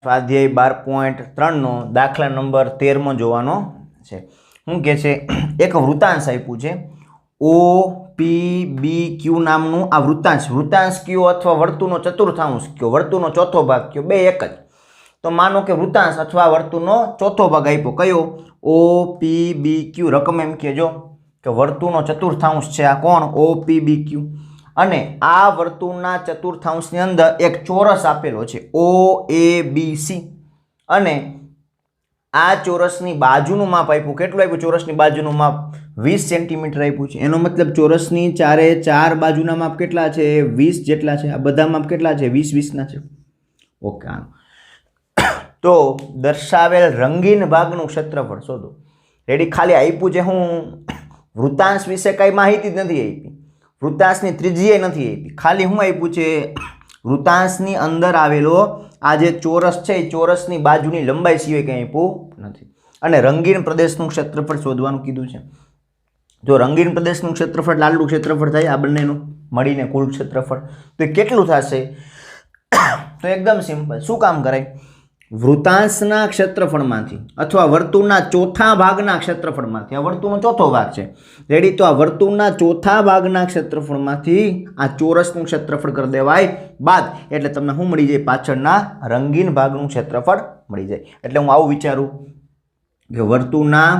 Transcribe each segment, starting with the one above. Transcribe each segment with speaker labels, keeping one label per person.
Speaker 1: સ્વાધ્યાય 12.3 દાખલા નંબર 13 જોવાનો છે। શું કહે છે, એક વૃત્તાંશ આપ્યું છે ઓ પી બી ક્યુ નામનું। આ વૃત્તાંશ કયો અથવા વર્તુળનો ચતુર્થાંશ કયો, વર્તુળનો ચોથો ભાગ કયો, બે એક જ। તો માનો કે વૃત્તાંશ અથવા વર્તુળનો ચોથો ભાગ આપ્યો કયો, ઓ પી બી ક્યુ। રકમ એમ કહેજો કે વર્તુળનો ચતુર્થાંશ છે આ કોણ, ઓ પી બી ક્યુ। અને આ વર્તુળના ચતુર્થાંશની અંદર એક ચોરસ આપેલો છે ઓ એ બી સી। અને આ ચોરસની બાજુનું માપ આપ્યું, કેટલું આપ્યું, ચોરસની બાજુનું માપ 20 સેન્ટીમીટર આપ્યું છે। એનો મતલબ ચોરસની ચારે ચાર બાજુના માપ કેટલા છે, 20 જેટલા છે। આ બધા માપ કેટલા છે, 20 ના છે। ઓકે, તો દર્શાવેલ રંગીન ભાગનું ક્ષેત્રફળ શોધો। રેડી, ખાલી આપ્યું છે હું વૃત્તાંશ વિશે કઈ માહિતી જ નથી આપી, વૃત્તાંશની ત્રિજ્યા નથી આપી, ખાલી હું આપ્યું છે વૃત્તાંશની અંદર આવેલો આ જે ચોરસ છે એ ચોરસની બાજુની લંબાઈ સિવાય કંઈ આપ્યું નથી। અને રંગીન પ્રદેશનું ક્ષેત્રફળ શોધવાનું કીધું છે। જો રંગીન પ્રદેશનું ક્ષેત્રફળ લાલનું ક્ષેત્રફળ થાય, આ બંનેનું મળીને કુલ ક્ષેત્રફળ, તો એ કેટલું થશે? તો એકદમ સિમ્પલ, શું કામ કરાય, વૃત્તાંશના ક્ષેત્રફળમાંથી અથવા વર્તુળના ચોથા ભાગના ક્ષેત્રફળમાંથી, આ વર્તુળનો ચોથો ભાગ છે રેડી, તો આ વર્તુળના ચોથા ભાગના ક્ષેત્રફળમાંથી આ ચોરસનું ક્ષેત્રફળ કરી દેવાય બાદ, એટલે તમને શું મળી જાય, પાછળના રંગીન ભાગનું ક્ષેત્રફળ મળી જાય। એટલે હું આવું વિચારું કે વર્તુળના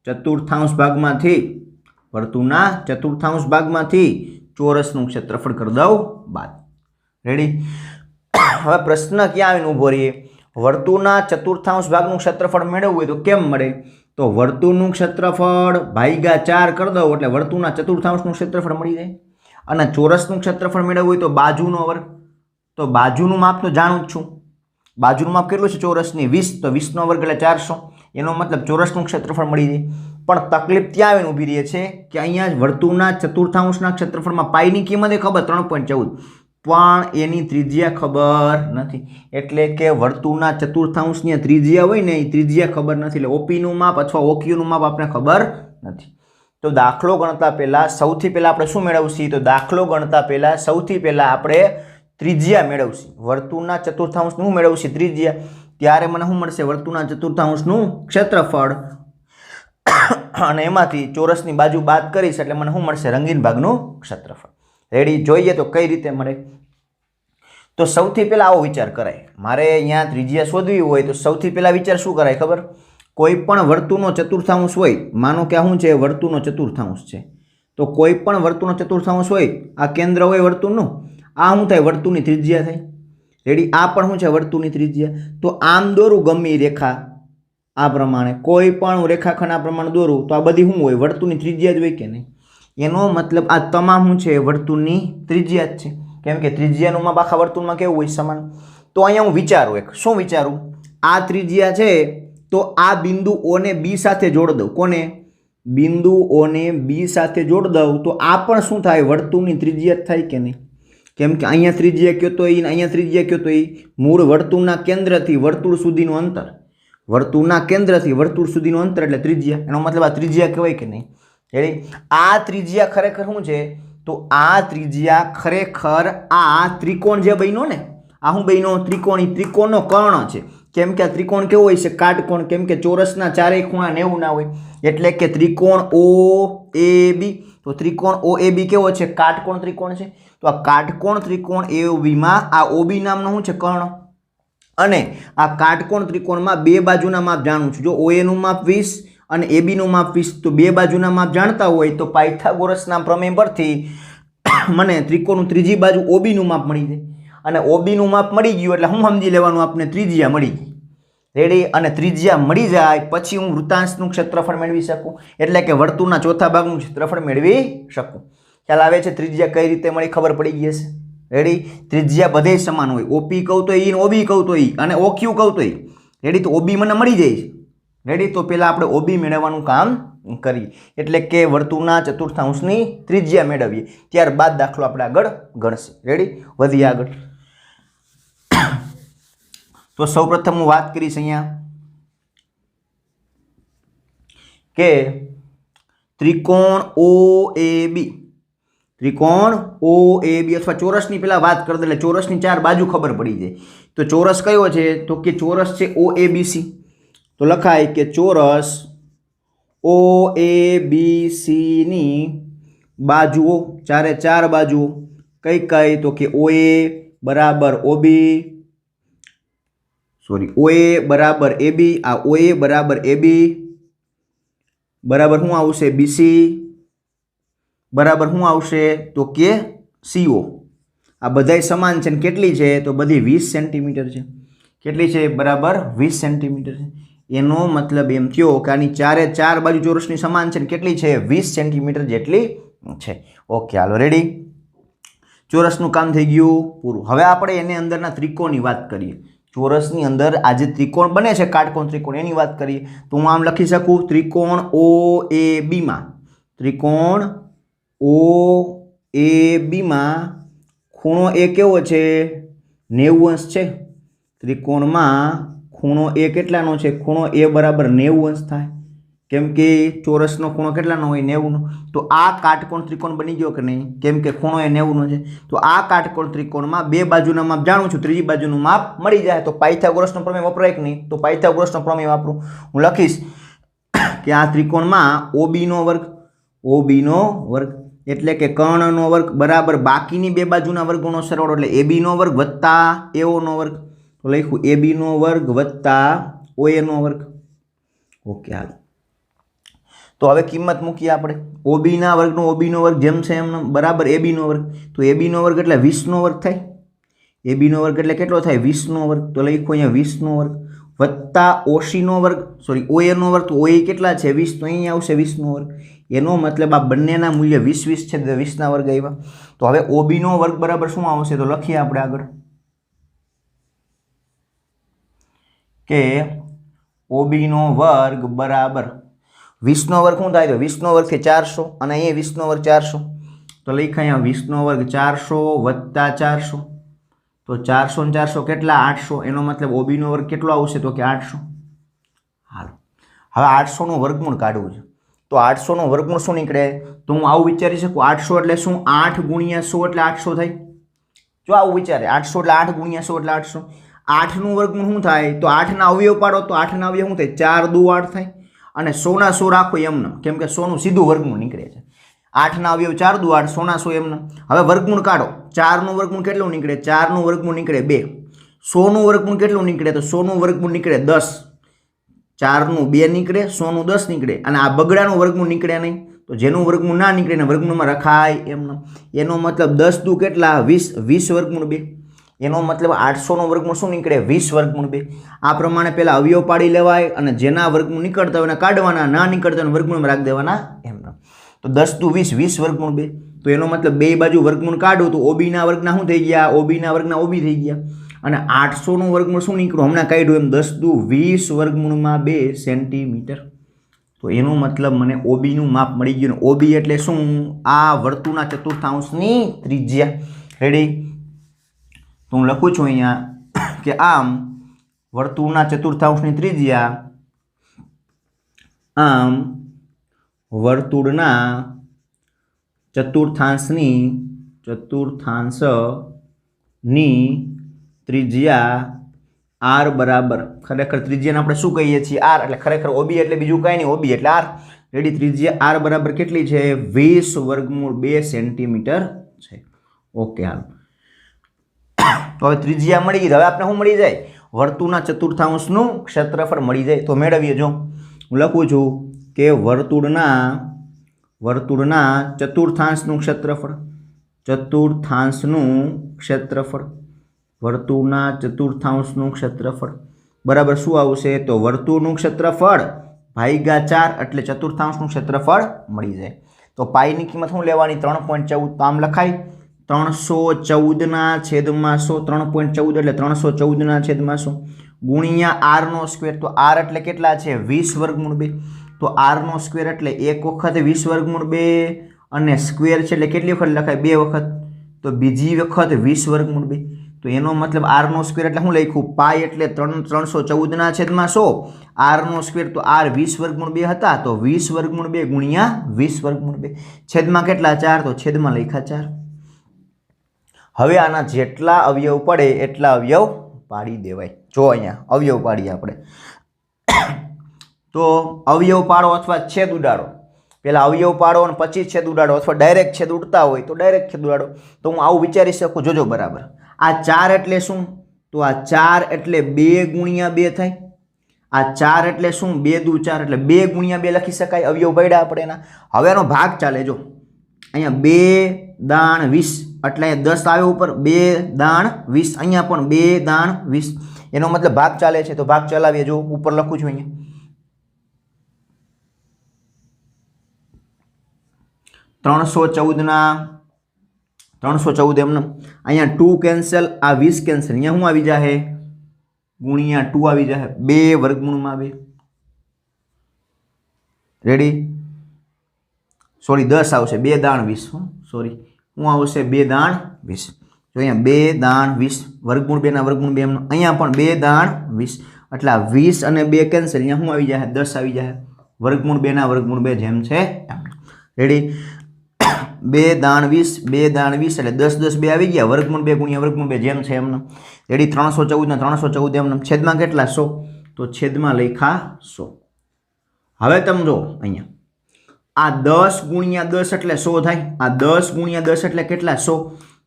Speaker 1: ચતુર્થાંશ ભાગમાંથી ચોરસનું ક્ષેત્રફળ કરી દઉં બાદ। રેડી, હવે પ્રશ્ન ક્યાં આવીને ઉભો રહીએ, વર્તુળના ચતુર્થાંશ ભાગનું ક્ષેત્રફળ મેળવવું હોય તો કેમ મળે, તો વર્તુળનું ક્ષેત્રફળ ભાગ્યા 4 કરી દો એટલે વર્તુળના ચતુર્થાંશનું ક્ષેત્રફળ મળી જાય। અને ચોરસનું ક્ષેત્રફળ મેળવવું હોય તો બાજુનો વર્ગ, તો બાજુનું માપ તો જાણું જ છું, બાજુનું માપ કેટલું છે ચોરસની, 20, તો 20નો વર્ગ એટલે 400, એનો મતલબ ચોરસનું ક્ષેત્રફળ મળી જાય। પણ તકલીફ ત્યાં આવીને ઊભી રહી છે કે અહીંયા વર્તુળના ચતુર્થાંશના ક્ષેત્રફળમાં પાઈની કિંમત ખબર 3.14, પણ એની ત્રિજ્યા ખબર નથી, એટલે કે વર્તુળના ચતુર્થાંશની ત્રિજ્યા હોય ને એ ત્રિજ્યા ખબર નથી, એટલે ઓપીનું માપ અથવા ઓક્યુનું માપ આપણે ખબર નથી। તો દાખલો ગણતા પહેલા સૌથી પહેલા આપણે શું મેળવશું, તો દાખલો ગણતા પહેલા સૌથી પહેલા આપણે ત્રિજ્યા મેળવશું, વર્તુળના ચતુર્થાંશનું મેળવશું ત્રિજ્યા, ત્યારે મને શું મળશે, વર્તુળના ચતુર્થાંશનું ક્ષેત્રફળ, અને એમાંથી ચોરસની બાજુ બાદ કરીશ એટલે મને શું મળશે, રંગીન ભાગનું ક્ષેત્રફળ। રેડી, જોઈએ તો કઈ રીતે મળે। તો સૌથી પહેલા આવો વિચાર કરાય, મારે અહીંયા ત્રિજ્યા શોધવી હોય તો સૌથી પહેલા વિચાર શું કરાય ખબર, કોઈ પણ વર્તુળનો ચતુર્થાંશ હોય, માનો કે આ શું છે, વર્તુળનો ચતુર્થાંશ છે, તો કોઈ પણ વર્તુળનો ચતુર્થાંશ હોય, આ કેન્દ્ર હોય વર્તુળનું, આ શું થાય, વર્તુળની ત્રિજ્યા થાય। રેડી, આ પણ શું છે, વર્તુળની ત્રિજ્યા। તો આમ દોરું ગમે રેખા આ પ્રમાણે, કોઈ પણ રેખાખંડ આ પ્રમાણે દોરું તો આ બધી શું હોય, વર્તુળની ત્રિજ્યા જ હોય કે નહીં, એનો મતલબ આ તમામ શું છે, વર્તુળની ત્રિજ્યા જ છે, કેમ કે ત્રિજ્યાનું માપ આખા વર્તુળમાં કેવું હોય, સમાન। તો અહીંયા હું વિચારું, શું વિચારું, આ ત્રિજ્યા છે તો આ બિંદુ ઓ ને બી સાથે જોડ દઉં, કોને, બિંદુ ઓ ને બી સાથે જોડ દઉં તો આ પણ શું થાય, વર્તુળની ત્રિજ્યા જ થાય કે નહીં, કેમ કે અહીંયા ત્રિજ્યા કયો તો અહીંયા ત્રિજ્યા કયો તો મૂળ વર્તુળના કેન્દ્રથી વર્તુળ સુધીનું અંતર, વર્તુળના કેન્દ્રથી વર્તુળ સુધીનું અંતર એટલે ત્રિજ્યા, એનો મતલબ આ ત્રિજ્યા કહેવાય કે નહીં। આ ત્રિજ્યા ખરેખર શું છે, તો આ ત્રિજ્યા ખરેખર આ ત્રિકોણ જે બન્યો ને, આ શું બન્યો, ત્રિકોણનો કર્ણ છે, કેમ કે આ ત્રિકોણ કેવો હોય છે, કાટકોણ, કેમ કે ચોરસના ચારેય ખૂણા 90 ના હોય, એટલે કે ત્રિકોણ ઓ એ બી, તો ત્રિકોણ ઓ એ બી કેવો છે, કાટકોણ ત્રિકોણ છે, તો આ કાટકોણ ત્રિકોણ એ બીમાં આ ઓબી નામનો શું છે, કર્ણ, અને આ કાટકોણ ત્રિકોણમાં બે બાજુના માપ જાણું છું, જો OA નું માપ 20 અને AB નું માપ 20, તો બે બાજુના માપ જાણતા હોય તો પાયથાગોરસના પ્રમેય પરથી મને ત્રિકોણનું ત્રીજી બાજુ OB નું માપ મળી જાય, અને OB નું માપ મળી ગયું એટલે હું સમજી લેવાનું, આપણે ત્રિજ્યા મળી ગઈ। રેડી, અને ત્રિજ્યા મળી જાય પછી હું વૃત્તાંશનું ક્ષેત્રફળ મેળવી શકું, એટલે કે વર્તુળના ચોથા ભાગનું ક્ષેત્રફળ મેળવી શકું। ખ્યાલ આવે છે, ત્રિજ્યા કઈ રીતે મળી, ખબર પડી ગઈ હશે। રેડી, ત્રિજ્યા બધે સમાન હોય, OP કહું તો ઈ, OB કહું તો ઈ, અને OQ કહું તો ઈ। રેડી, તો OB મને મળી જાય છે। રેડી, તો પહેલા આપણે OB મેળવવાનું કામ કરીએ, એટલે કે વર્તુળના ચતુર્થાંશની ત્રિજ્યા મેળવીએ, ત્યારબાદ દાખલો આપણે આગળ ગણશે। રેડી, વધીએ આગળ। તો સૌપ્રથમ હું વાત કરીશ અહીંયા કે ત્રિકોણ OAB, ત્રિકોણ ઓ એ બી અથવા ચોરસની પહેલા વાત કરી દે એટલે ચોરસની 4 બાજુ ખબર પડી જાય. તો ચોરસ કયો છે? તો કે ચોરસ છે ઓ એ બી સી. તો લખાય કે ચોરસ ઓ એ બી સી ની બાજુઓ, 4 બાજુઓ કઈ કઈ? તો કે ઓ એ બરાબર ઓબી, સોરી ઓ એ બરાબર એ બી, આ ઓ એ બરાબર એ બી બરાબર શું આવશે? બીસી બરાબર શું આવશે? તો કે સીઓ. આ બધાય સમાન છે. કેટલી છે? તો બધી 20 સેન્ટીમીટર છે. કેટલી છે? બરાબર 20 સેન્ટીમીટર છે. એનો મતલબ એમ થયો કે આની 4 બાજુ ચોરસની સમાન છે. કેટલી છે? 20 સેન્ટીમીટર જેટલી છે. ઓકે, હાલો રેડી. ચોરસનું કામ થઈ ગયું પૂરું. હવે આપણે એની અંદરના ત્રિકોણની વાત કરીએ. ચોરસની અંદર આ જે ત્રિકોણ બને છે, કાટકોણ ત્રિકોણ, એની વાત કરીએ તો હું આમ લખી શકું, ત્રિકોણ ઓ એ બી માં, ત્રિકોણ ઓ એ બી માં ખૂણો એ કેવો છે? 90 અંશ છે. ત્રિકોણમાં ખૂણો એ કેટલાનો છે? ખૂણો એ બરાબર 90 અંશ થાય. કેમ કે ચોરસનો ખૂણો કેટલાનો હોય? 90 નો. તો આ કાટકોણ ત્રિકોણ બની ગયો કે નહીં? કેમ કે ખૂણો એ 90 નો છે. તો આ કાટકોણ ત્રિકોણમાં બે બાજુના માપ જાણું છું, ત્રીજી બાજુનું માપ મળી જાય. તો પાયથાગોરસનો પ્રમેય વપરાય કે નહીં? તો પાયથાગોરસનો પ્રમેય વાપરું. હું લખીશ કે આ ત્રિકોણમાં OB નો વર્ગ, OB નો વર્ગ એટલે કે કર્ણનો વર્ગ બરાબર બાકીની બે બાજુના વર્ગોનો સરવાળો એટલે AB નો વર્ગ વત્તા AO નો વર્ગ. તો લખ્યું AB નો વર્ગ વત્તા OA નો વર્ગ. ઓકે, હાલ તો હવે કિંમત મૂકીએ આપણે. OB ના વર્ગનો OB નો વર્ગ જેમ છે એમ બરાબર AB નો વર્ગ. તો AB નો વર્ગ એટલે 20 નો વર્ગ થાય. AB નો વર્ગ એટલે કેટલો થાય? 20 નો વર્ગ. તો લખ્યું અહીંયા 20 નો વર્ગ વત્તા OC નો વર્ગ, સોરી OA નો વર્ગ. તો OA કેટલા છે? 20. તો અહીંયા આવશે 20 નો વર્ગ. એનો મતલબ આ બંનેના મૂલ્ય 20 છે, તો 20 ના વર્ગ આવ્યા. તો હવે OB નો વર્ગ બરાબર શું આવશે? તો લખીએ આપણે આગળ કે OB નો વર્ગ બરાબર 20 નો વર્ગ શું થાય? તો 20 નો વર્ગ છે 400 અને અહીંયા 20 નો વર્ગ 400. તો લખાય અહીંયા 20 નો વર્ગ 400 વત્તા 400. તો 400 ને 400 કેટલા? 800. એનો મતલબ OB નો વર્ગ કેટલો આવશે? તો કે 800. હાલો, હવે 800 નું વર્ગમૂળ કાઢવું છે. તો 800 નું વર્ગમૂળ શું નીકળે? તો હું આવું વિચારી શકું, 800 એટલે શું? 8 ગુણ્યા 100 એટલે 800 થાય. જો આવું વિચારે, 800 એટલે 8 ગુણ્યા 100 એટલે 800. 8 નું વર્ગમૂળ શું થાય? તો 8 ના અવયવ પાડો તો 8 ના અવયવ શું થાય? 4 દુ 8 થાય. અને 100 ના 100 રાખો એમને, કેમ કે 100 નું સીધું વર્ગમૂળ નીકળે છે. 8 ના અવયવ 4 દુ 8, 100 ના 100 એમને. હવે વર્ગમૂળ કાઢો. 4 નું વર્ગમૂળ કેટલું નીકળે? 4 નું વર્ગમૂળ નીકળે 2. 100 નું વર્ગમૂળ કેટલું નીકળે? તો 100 નું વર્ગમૂળ નીકળે 10. 4 નું 2 નીકળે, 100 નું 10 નીકળે. અને આ બગડાનું વર્ગમૂળ નીકળે નહીં. તો જેનું વર્ગમૂળ ના નીકળે ને વર્ગમૂળમાં રખાય એમને. એનો મતલબ 10 દુ કેટલા? 20. 20 વર્ગમૂળ 2. એનો મતલબ 800 નો વર્ગમૂળ શું નીકળે? 20 વર્ગમૂળ 2. આ પ્રમાણે પહેલા અવયવ પાડી લેવાય અને જેના વર્ગમૂળ નીકળતા હોય એને કાઢવાના, ના નીકળતા હોય વર્ગમૂળમાં રાખી દેવાના એમ. તો 10 દુ 20, 20 વર્ગમૂળ 2. તો એનો મતલબ બે બાજુ વર્ગમૂળ કાઢું તો OB ના વર્ગના શું થઈ ગયા? OB ના વર્ગના OB થઈ ગયા. અને 800 નું વર્ગમૂળ શું નીકળ્યું? હમણાં કાઢ્યું એમ 10 દુ 20 વર્ગમૂળમાં 2 સેન્ટીમીટર. તો એનો મતલબ મને OB નું માપ મળી ગયું. OB એટલે શું? આ વર્તુળના ચતુર્થાંશની ત્રિજ્યા. રેડી? તો હું લખું છું અહીંયા કે આમ વર્તુળના ચતુર્થાંશની ત્રિજ્યા, આમ વર્તુળના ચતુર્થાંશની ત્રિજ્યા R બરાબર, ખરેખર ત્રિજ્યાને આપણે શું કહીએ છીએ? R. એટલે ખરેખર OB એટલે બીજું કાંઈ નહીં, OB એટલે R. રેડી? ત્રિજ્યા R બરાબર કેટલી છે? 20 વર્ગમૂળ 2 સેન્ટીમીટર છે. ઓકે, હાલ તો હવે ત્રિજ્યા મળી ગઈ. હવે આપણે શું મળી જાય? વર્તુળના ચતુર્થાંશનું ક્ષેત્રફળ મળી જાય. તો મેળવીએ. જો હું લખું છું કે વર્તુળના ચતુર્થાંશનું ક્ષેત્રફળ, વર્તુળના ચતુર્થાંશનું ક્ષેત્રફળ બરાબર શું આવશે? તો વર્તુળનું ક્ષેત્રફળ ભાગ્યા 4 એટલે ચતુર્થાંશનું ક્ષેત્રફળ મળી જાય. તો પાઈની કિંમત શું લેવાની? 3.14. તો આમ લખાય 314 ના છેદમાં 100. 3.14 એટલે 314 ના છેદમાં 100 ગુણ્યા R નો સ્ક્વેર. તો R એટલે કેટલા છે? 20 વર્ગમૂળ 2. તો R નો સ્ક્વેર એટલે એક વખત 20 વર્ગમૂળ 2 અને સ્ક્વેર છે એટલે કેટલી વખત લખાય? 2 વખત. તો બીજી વખત 20 વર્ગમૂળ 2. तो एनो मतलब आर नो स्क्वेर एटले शुं लख्युं पाई एटले 314 ना छेदमां 100 आर नो स्क्वेर तो आर 20 वर्गमूळ 2 हता तो 20 वर्गमूळ 2 गुणिया 20 वर्गमूळ 2 छेदमां केटला 4 तो छेदमां लख्या 4। हवे आना जेटला अवयव पड़े एटला अवयव पाड़ी देवाय। जो अहींया अवयव पाड़ी आपणे तो अवयव पाड़ो अथवा छेद उडाड़ो पहला अवयव पाड़ो और पछी छेद उडाड़ो अथवा डायरेक्ट छेद उड़ता होय तो डायरेक्ट छेद उडाड़ो। तो हूँ आवुं विचारी शकूं जोजो बराबर आ 4 एटले शुं तो आ 4 एटले 2 गुणिया 2 थाय आ 4 एटले शुं 2 दू 4 एटले 2 गुणिया 2 लखी शकाय अवयव पड्या आपणे एना। हवे एनो भाग चाले जो अहींया 2 दाण 20 એટલે 10 આવે ઉપર 2 દાણ 20 અહીંયા પણ 2 દાણ 20 એનો मतलब ભાગ ચાલે છે તો ભાગ ચલાવીએ જો ઉપર લખું છું અહીંયા 314 ના 314 એમને અહીંયા 2 કેન્સલ આ 20 કેન્સલ અહીંયા શું આવી જાહે ગુણ્યા 2 આવી જાહે 2 વર્ગમૂળમાં 2 રેડી सॉरी 10 आवशे 2 दाण 20 सॉरी हूँ आवशे 2 दाण 20 तो अहींया 2 दाण 20 वर्गमूळ 2 ना वर्गमूळ 2 अहींया पण 2 दाण 20 એટલે આ 20 અને 2 કેન્સલ અહીંયા શું આવી જાય 10 આવી જાય વર્ગમૂળ 2 ના વર્ગમૂળ 2 જેમ છે રેડી 2 દાણ 20 2 દાણ 20 એટલે 10 10 2 આવી ગયા વર્ગમૂળ 2 ગુણ્યા વર્ગમૂળ 2 જેમ છે એમને રેડી 314 ના 314 એમને છેદમાં કેટલા 100 તો છેદમાં લખ્યા 100। હવે તમે જો અહીંયા आ 10 गुणिया 10 एटले 100 थाय आ 10 गुणिया 10 एटले केटला 100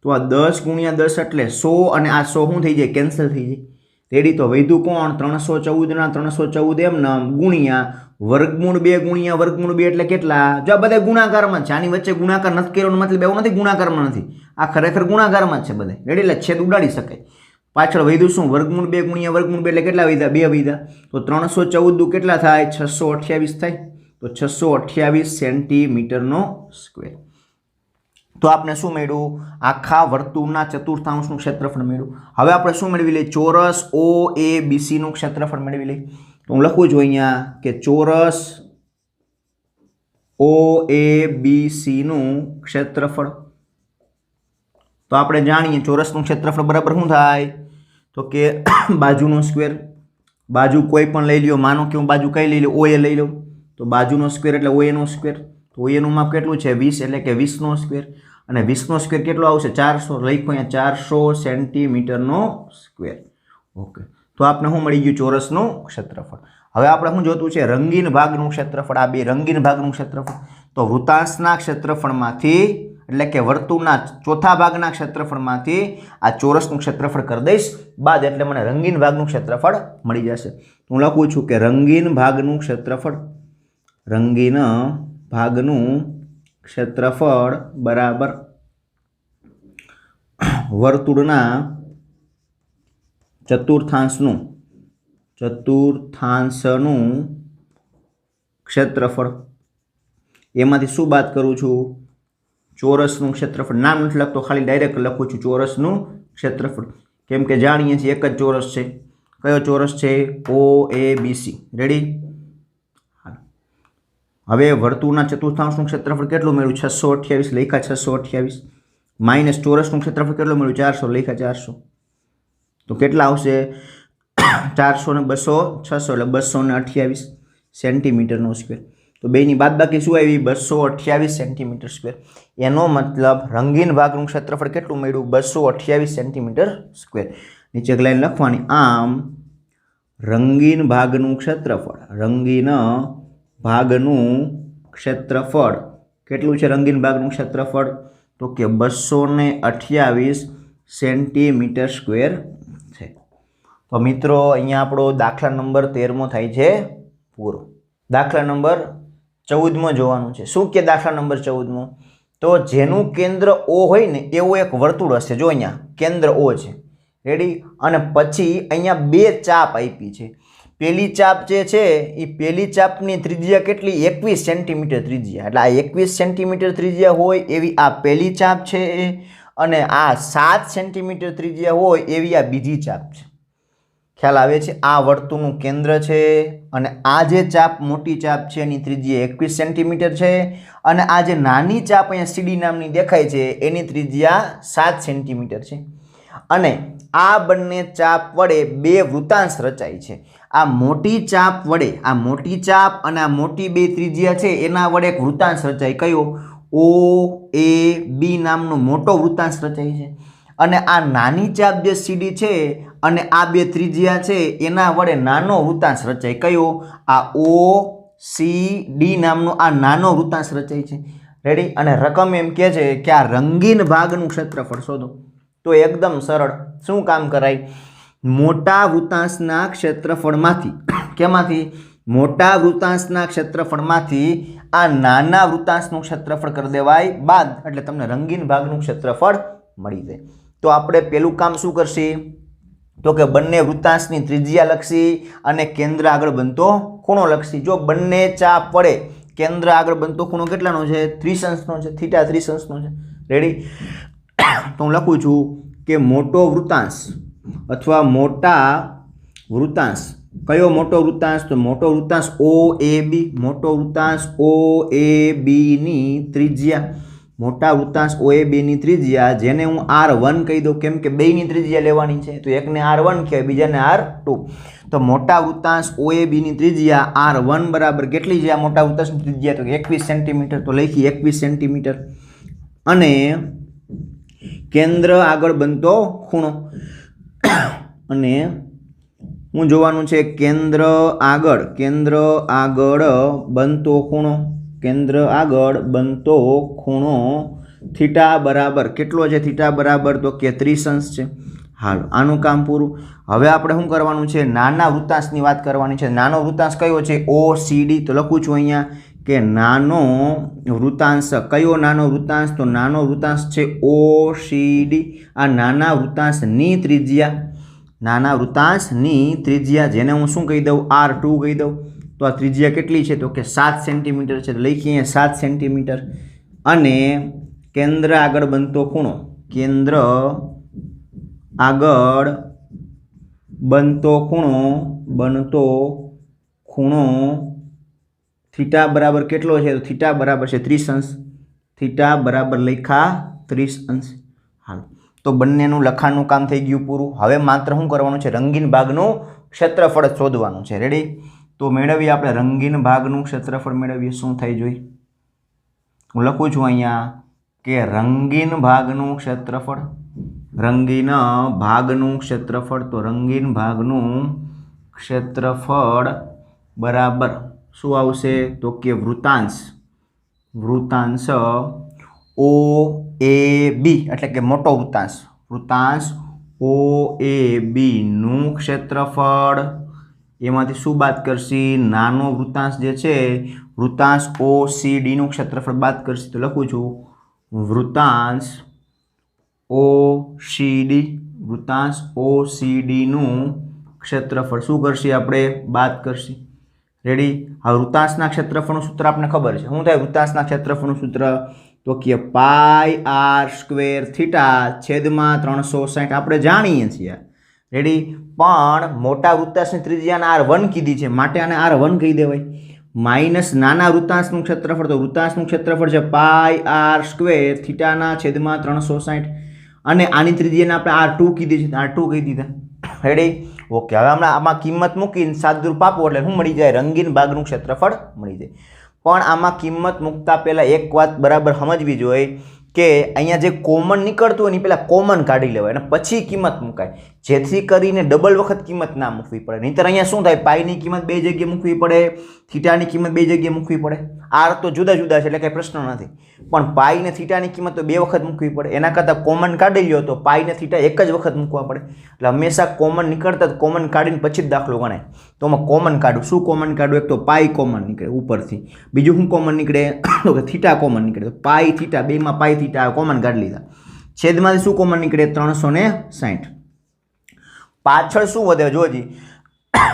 Speaker 1: तो आ 10 गुणिया 10 एटले 100 अने आ 100 शुं थई जाय कैंसल थई जाय रेडी। तो वैधु कोण 314 ना 314 एमना गुणिया वर्गमूळ 2 गुणिया वर्गमूळ 2 एटले केटला जो बधे गुणाकारमां छे आनी वच्चे गुणाकार नथी कर्योनो मतलब एवुं नथी गुणाकारमां नथी आ खरेखर गुणाकारमां ज छे बधे रेडी એટલે છેદ ઉડાડી શકાય। પાછળ વૈધુ શું વર્ગમૂળ 2 ગુણિયા વર્ગમૂળ 2 એટલે કેટલા વૈધા 2 વૈધા તો 314 દુ કેટલા થાય 628 થાય तो 628 सेंटीमीटर नो स्क्वेर। तो आपने शू मेळव्युं आखा वर्तुळना चतुर्थांशनुं क्षेत्रफळ मेळव्युं। हवे आपणे शू मेळवी लईए चौरस OABC नुं क्षेत्रफळ मेळवी लईए। तो हुं लखुं छुं अहींया के चौरस OABC नुं क्षेत्रफळ तो आपणे जाणीए चौरसनुं क्षेत्रफळ बराबर शुं थाय तो के बाजुनो स्क्वेर बाजू कोई पण लई ल्यो मानो के हुं बाजू कई लई लो OA लई लो तो बाजूनो स्क्वेर एटले OA नो स्क्वेर तो OA नुं माप केटलुं छे 20 एटले के 20 नो स्क्वेर अने 20 नो स्क्वेर केटलो आवशे 400 लखो अहींया 400 सेंटीमीटर नो स्क्वेर। ओके तो आपने शुं मळी गयुं चौरसनुं क्षेत्रफळ। हवे आपणे शुं जोतुं छे रंगीन भागनुं क्षेत्रफळ आ बे रंगीन भागनुं क्षेत्रफळ तो वृत्तांशना क्षेत्रफळमांथी એટલે કે વર્તુળના ચોથા ભાગના ક્ષેત્રફળમાંથી આ ચોરસનું ક્ષેત્રફળ કરી દઈશ બાદ એટલે મને રંગીન ભાગનું ક્ષેત્રફળ મળી જશે। હું લખું છું કે રંગીન ભાગનું ક્ષેત્રફળ બરાબર વર્તુળના ચતુર્થાંશનું ક્ષેત્રફળ એમાંથી શું બાદ કરું છું चौरसનું क्षेत्रफळ नाम નથી લખતો ખાલી ડાયરેક્ટ લખું છું ચોરસનું क्षेत्रफळ કેમ કે જાણીએ છીએ એક જ ચોરસ છે કયો ચોરસ છે OABC રેડી। હવે વર્તુળના ચતુર્થાંશનું क्षेत्रफळ કેટલું મળ્યું 628 લખ્યા 628 માઈનસ ચોરસનું क्षेत्रफळ કેટલું મળ્યું 400 લખ્યા 400 તો કેટલા આવશે 400 ને 200 600 એટલે 228 સેન્ટીમીટરનો સ્ક્વેર। तो बेनी बादबाकी शुं आवी 228 सेंटीमीटर स्क्वेर एनो मतलब रंगीन भागनुं क्षेत्रफळ केटलुं मळ्युं 228 सेंटीमीटर स्क्वेर। नीचे एक लाइन लखवानी आम रंगीन भागनुं क्षेत्रफळ केटलुं छे रंगीन भागनुं क्षेत्रफळ तो के 228 सेंटीमीटर स्क्वेर छे। तो मित्रों अहींया आपणो दाखला नंबर 13मो थाय छे पूरो। दाखला नंबर 14मो जोवानुं छे। शुं के दाखला नंबर 14मो तो जेनुं केंद्र O होय ने एवुं एक वर्तुळ हशे जो अहींया केंद्र O छे रेडी अने पछी अहींया बे चाप आपी छे। पहेली चाप जे छे ई पहेली चापनी त्रिज्या केटली 21 सेंटीमीटर त्रिज्या એટલે આ 21 सेंटीमीटर त्रिज्या होय एवी आ पहेली चाप छे अने आ 7 सेंटीमीटर त्रिज्या होय एवी आ बीजी चाप छे। ख्याल आवे छे आ वर्तुळनुं केंद्र छे अने आ जे चाप मोटी चाप छे एनी त्रिज्या 21 सेंटीमीटर छे अने आ जे नानी चाप अहींया सीडी नामनी देखाय छे एनी त्रिज्या 7 सेंटीमीटर छे। અને આ બંને ચાપ વડે બે વૃત્તાંશ રચાય છે. આ મોટી ચાપ વડે, આ મોટી ચાપ અને આ મોટી બે ત્રિજ્યા છે એના વડે એક વૃત્તાંશ રચાય. કયો? ઓ એ બી નામનો મોટો વૃત્તાંશ રચાય છે. અને આ નાની ચાપ જે સીડી છે અને આ બે ત્રિજ્યા છે એના વડે નાનો વૃત્તાંશ રચાય. કયો? આ ઓ સી ડી નામનો આ નાનો વૃત્તાંશ રચાય છે. રેડી? અને રકમ એમ કહે છે કે આ રંગીન ભાગનું ક્ષેત્રફળ શોધો. તો એકદમ સરળ. શું કામ કરાય? મોટા વૃત્તાંશના ક્ષેત્રફળમાંથી, કેમાંથી? મોટા વૃત્તાંશના ક્ષેત્રફળમાંથી આ નાના વૃત્તાંશનું ક્ષેત્રફળ કરી દેવાય બાદ, એટલે તમને રંગીન ભાગનું ક્ષેત્રફળ મળી જાય. તો આપણે પેલું કામ શું કરશી? તો કે બંને વૃત્તાંશની ત્રિજ્યા લખશી અને કેન્દ્ર આગળ બનતો ખૂણો લખશી. જો બંને ચાપ વડે કેન્દ્ર આગળ બનતો ખૂણો કેટલાનો છે? 30 અંશનો છે. θ 30 અંશનો છે. રેડી? તો હું લખું છું કે મોટો વૃત્તાંશ અથવા મોટા વૃત્તાંશ. કયો મોટો વૃત્તાંશ? તો મોટો વૃત્તાંશ ઓ એ બી. મોટો વૃત્તાંશ ઓ એ બી ની ત્રિજ્યા, મોટા વૃત્તાંશ ઓ એ બી ની ત્રિજ્યા, જેને હું R1 કહી દઉં, કેમ કે બેની ત્રિજ્યા લેવાની છે. તો એકને R1 કહેવાય, બીજાને R2. તો મોટા વૃત્તાંશ ઓ એ બી ની ત્રિજ્યા R1 બરાબર કેટલી છે? આ મોટા વૃત્તાંશની ત્રિજ્યા તો 21 સેન્ટીમીટર. તો લખી 21 સેન્ટીમીટર. અને કેન્દ્ર આગળ બનતો ખૂણો, અને હું જોવાનું છે કેન્દ્ર આગળ બનતો ખૂણો, કેન્દ્ર આગળ બનતો ખૂણો થીટા બરાબર કેટલો છે? થીટા બરાબર તો કે 30 અંશ છે. હાલ, આનું કામ પૂરું. હવે આપણે શું કરવાનું છે? નાના વૃત્તાંશની વાત કરવાની છે. નાનો વૃત્તાંશ કયો છે? O C D. તો લખું છું અહીંયા કે નાનો વૃત્તાંશ. કયો નાનો વૃત્તાંશ? તો નાનો વૃત્તાંશ છે ઓ સી ડી. આ નાના વૃત્તાંશની ત્રિજ્યા, નાના વૃત્તાંશની ત્રિજ્યા, જેને હું શું કહી દઉં? R2 કહી દઉં. તો આ ત્રિજ્યા કેટલી છે? તો કે 7 સેન્ટીમીટર છે. લખીએ 7 સેન્ટીમીટર. અને કેન્દ્ર આગળ બનતો ખૂણો, કેન્દ્ર આગળ બનતો ખૂણો થીટા બરાબર કેટલો છે? તો થીટા બરાબર છે 30 અંશ. થીટા બરાબર લખ્યા 30 અંશ. હાલ, તો બંનેનું લખાણનું કામ થઈ ગયું પૂરું. હવે માત્ર શું કરવાનું છે? રંગીન ભાગનું ક્ષેત્રફળ શોધવાનું છે. રેડી? તો મેળવીએ આપણે રંગીન ભાગનું ક્ષેત્રફળ મેળવીએ. શું થઈ જોઈ? હું લખું છું અહીંયા કે રંગીન ભાગનું ક્ષેત્રફળ, રંગીન ભાગનું ક્ષેત્રફળ. તો રંગીન ભાગનું ક્ષેત્રફળ બરાબર શું આવશે? તો કે વૃત્તાંશ ઓ એ બી, એટલે કે મોટો વૃત્તાંશ ઓ એ બી નું ક્ષેત્રફળ. એમાંથી શું બાદ કરશી? નાનો વૃત્તાંશ જે છે વૃત્તાંશ ઓ સી ડી નું ક્ષેત્રફળ બાદ કરશી. તો લખું છું વૃત્તાંશ ઓ સી ડી નું ક્ષેત્રફળ શું કરશી? આપણે બાદ કરશી. રેડી? હવે વૃત્તાંશના ક્ષેત્રફળનું સૂત્ર આપણે ખબર છે. શું થાય વૃત્તાંશના ક્ષેત્રફળનું સૂત્ર? તો કે પાઈ આર સ્ક્વેર થીટા છેદમાં 360 આપણે જાણીએ છીએ. રેડી? પણ મોટા વૃત્તાંશની ત્રિજ્યાને R1 કીધી છે, માટે આને R1 કહી દેવાય. માઇનસ નાના વૃત્તાંશનું ક્ષેત્રફળ, તો વૃત્તાંશનું ક્ષેત્રફળ છે પાઈ આર સ્ક્વેર થીટાના છેદમાં 360. અને આની ત્રિજ્યાને આપણે R2 કીધી છે, R2 કહી દીધા. રેડી? ઓકે. હવે હમણાં આમાં કિંમત મૂકીને સાદુરૂપ આપો એટલે શું મળી જાય? રંગીન ભાગનું ક્ષેત્રફળ મળી જાય. પણ આમાં કિંમત મૂકતા પહેલાં એક વાત બરાબર સમજવી જોઈએ કે અહીંયા જે કોમન નીકળતું હોય ને પહેલાં કોમન કાઢી લેવાય અને પછી કિંમત મુકાય, જેથી કરીને ડબલ વખત કિંમત ના મૂકવી પડે. નહીંતર અહીંયા શું થાય? પાઈની કિંમત બે જગ્યાએ મૂકવી પડે, થીટાની કિંમત બે જગ્યાએ મૂકવી પડે. આર તો જુદા જુદા છે એટલે કંઈ પ્રશ્ન નથી, પણ પાઈ ને થીટાની કિંમત તો બે વખત મૂકવી પડે. એના કરતાં કોમન કાઢી લ્યો તો પાઈ ને થીટા એક જ વખત મૂકવા પડે. એટલે હંમેશા કોમન નીકળતા કોમન કાઢીને પછી જ દાખલો ગણાય. તો આમાં કોમન કાઢું. શું કોમન કાઢું? એક તો પાઈ કોમન નીકળે ઉપરથી, બીજું શું કોમન નીકળે? તો કે થીટા કોમન નીકળે. તો પાઈ થીટા, બેમાં પાઈ થીટા કોમન કાઢી લીધા. છેદમાંથી શું કોમન નીકળે? 360. પાછળ શું વધે? જોજી,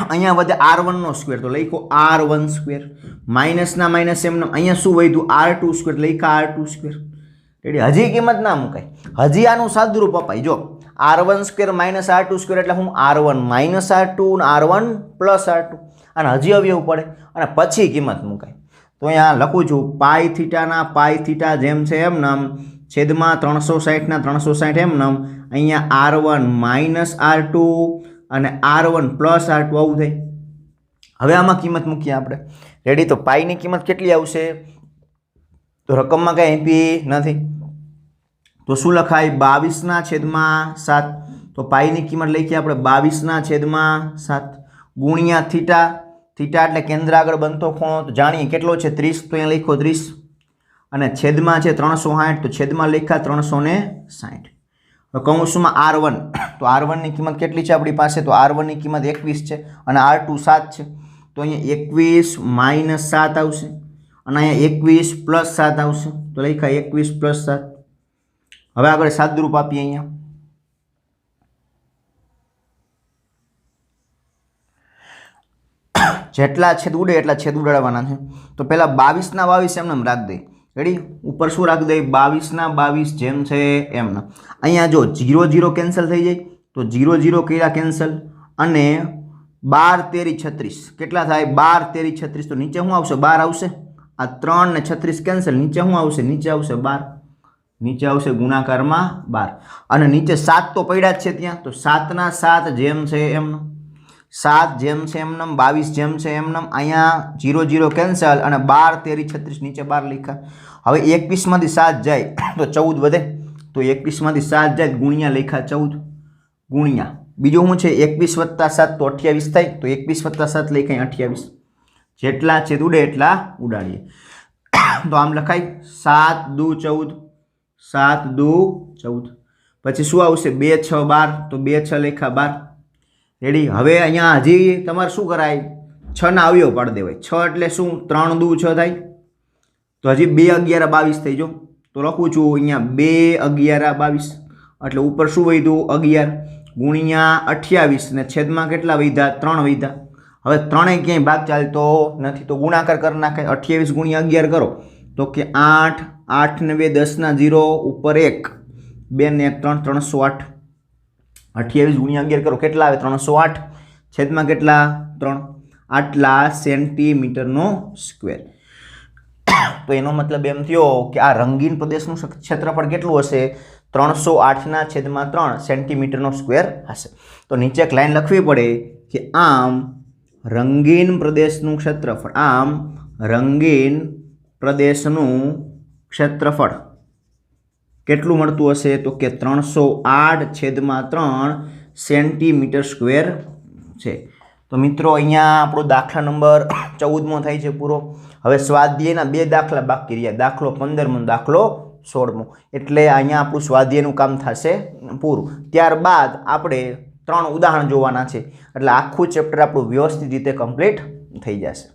Speaker 1: અહીંયા વધે R1 નો સ્ક્વેર, તો લખો R1 સ્ક્વેર. માઇનસના માઇનસ એમને અહીંયા શું વધ્યું? R2 સ્ક્વેર, લખ્યા R2 સ્ક્વેર. રેડી? હજી કિંમત ના મુકાય, હજી આનું સાદુરૂપ અપાય. જો R1 square minus R2 square એટલે હું R1 માઇનસ R2 અને R1 પ્લસ R2, અને હજી અવયવ પડે અને પછી કિંમત મુકાય. તો અહીંયા લખું છું પાઈ થીટાના પાઈ થીટા જેમ છે એમ નામ છેદમાં 360 ના 360 એમનેમ, અહીંયા R1 માઇનસ R2 અને R1 પ્લસ R2 આવું થાય. હવે આમાં કિંમત મૂકીએ આપણે. રેડી? તો પાઈની કિંમત કેટલી આવશે? તો રકમમાં કાંઈ આપી નથી, તો શું લખાય? 22/7. તો પાઈની કિંમત લખીએ આપણે 22/7 ગુણ્યા થીટા. થીટા એટલે કેન્દ્ર આગળ બનતો ખૂણો, તો જાણીએ કેટલો છે? 30. તો અહીંયા લખો 30 અને છેદમાં છે 360, તો છેદમાં લખ્યા 360. કૌંસમાં R1, તો R1 ની કિંમત કેટલી છે આપણી પાસે? તો R1 ની કિંમત 21 છે અને R2 7 છે. તો અહીંયા 21 - 7 આવશે અને અહીંયા 21 + 7 આવશે. તો લખ્યા 21 + 7. હવે આગળ સાદુરૂપ આપીએ. અહીંયા જેટલા છેદ ઉડે એટલા છેદ ઉડાડવાના છે. તો પહેલા 22/22 એમને રાખી દઈએ. રેડી? ઉપર શું રાખી દઈએ? 22/22 જેમ છે એમને. અહીંયા જો 0 0 કેન્સલ થઈ જાય, તો 0 0 કર્યા કેન્સલ અને 12 13 36 કેટલા થાય? 12 13 36. તો નીચે શું આવશે? 12 આવશે. આ 3 ને 36 કેન્સલ, નીચે શું આવશે? નીચે આવશે 12. નીચે આવશે ગુણાકારમાં 12 અને નીચે 7 તો પડ્યા જ છે ત્યાં. તો 7/7 જેમ છે એમને, 7 જેમ છે એમને, 22 જેમ છે એમને. અહીંયા 0 0 કેન્સલ અને 12 13 36 નીચે 12 લખ્યા. હવે 21 માંથી 7 જાય તો 14 વધે. તો 21 માંથી 7 જાય ગુણ્યા લખ્યા 14 ગુણ્યા. બીજું શું છે? 21 + 7 તો 28 થાય. તો 21 + 7 લખાય 28. જેટલા છેદ ઉડે એટલા ઉડાડીએ. તો આમ લખાય 7 દુ 14, 7 દુ 14. પછી શું આવશે? 2 6 12. તો 2 6 લખ્યા 12. રેડી? હવે અહીંયા હજી તમારે શું કરાય? 6 ના અવયવ પાડી દેવાય. 6 એટલે શું? 3 દુ 6 થાય. તો હજી 2 11 22 થઈ જો. તો લખું છું અહીંયા 2 11 22. એટલે ઉપર શું વધ્યું? 11 ગુણ્યા 28 ને છેદમાં કેટલા વધ્યા? 3 વધ્યા. હવે 3 ક્યાંય ભાગ ચાલતો નથી, તો ગુણાકાર કરી નાખે. 28 ગુણ્યા 11 કરો તો કે 8, 8 ને 2 10 ના 0, ઉપર 1, 2 ને 1 3, 308. 28 ગુણ્યા 11 કરો કેટલા આવે? 308. છેદમાં કેટલા? 3. આટલા સેન્ટીમીટરનો સ્ક્વેર. તો એનો મતલબ એમ થયો કે આ રંગીન પ્રદેશનું ક્ષેત્રફળ કેટલું હશે? 308/3 સેન્ટીમીટરનો સ્ક્વેર હશે. તો નીચે એક લાઈન લખવી પડે કે આમ રંગીન પ્રદેશનું ક્ષેત્રફળ, આમ રંગીન પ્રદેશનું ક્ષેત્રફળ કેટલું મળતું હશે? તો કે 308/3 સેન્ટીમીટર સ્ક્વેર છે. તો મિત્રો અહીંયા આપણો દાખલા નંબર 14મો થાય છે પૂરો. હવે સ્વાધ્યાયના 2 દાખલા બાકી રહ્યા. દાખલો 15મો, દાખલો 16મો. એટલે અહીંયા આપણું સ્વાધ્યાયનું કામ થશે પૂરું. ત્યારબાદ આપણે 3 ઉદાહરણ જોવાના છે. એટલે આખું ચેપ્ટર આપણું વ્યવસ્થિત રીતે કમ્પ્લીટ થઈ જશે.